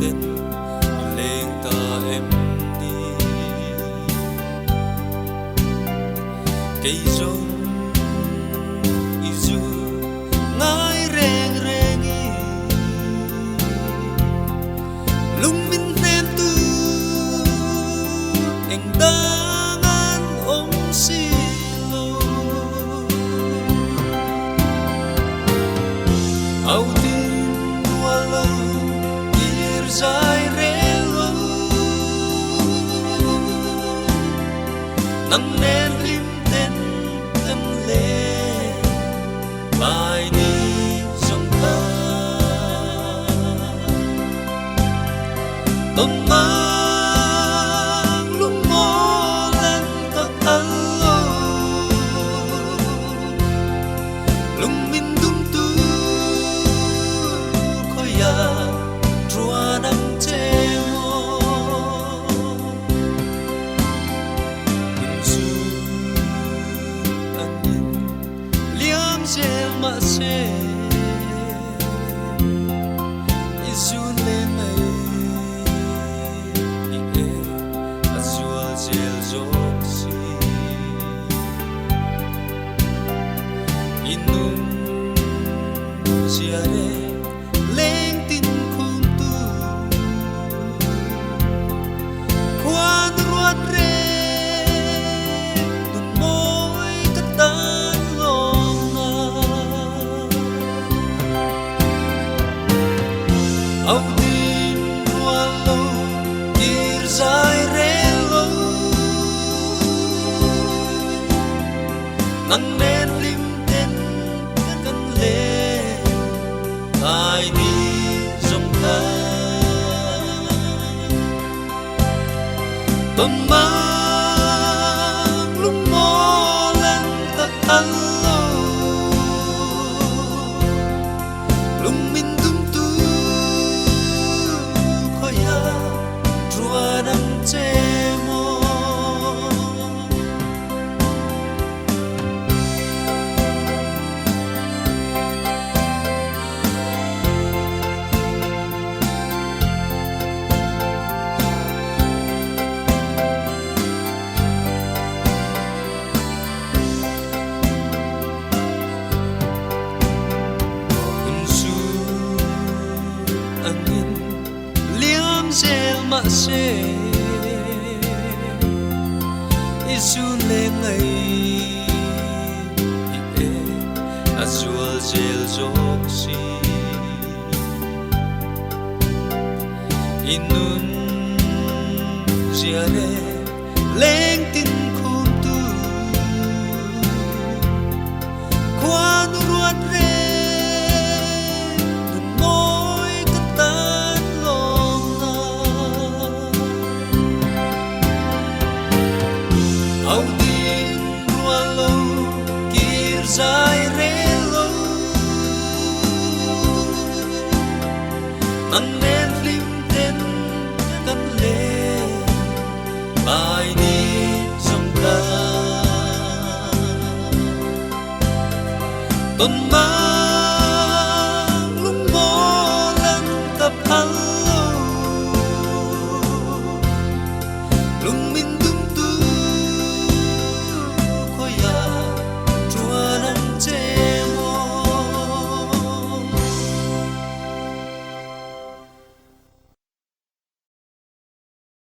tên lên ta em đi cây rong izu ngai reng rengi lung min nem tu eng dangan om silo au tin walau zai relo nang nen lim ten tâm lệ bài đi sông ta tôm mang lung mò lên các alo lung min dum tu khoi ya trua nắng che mô du anh nhìn liang che mà che isu lên mây ie azul gel joksi inum siare lên tin au tin walau ir zai relo nang nen lim ten kan le ai đi dòng ta tôm mang lung mò lên ta alo lung min che mô su angin liam gel mà se isu le ngai ie azul gel joksi inun ziare leng tin khum tu quan ruat re nun moi katan long na au tin walau kir zai relo nang nen lim ten kan le bài đi sông ta tôm mang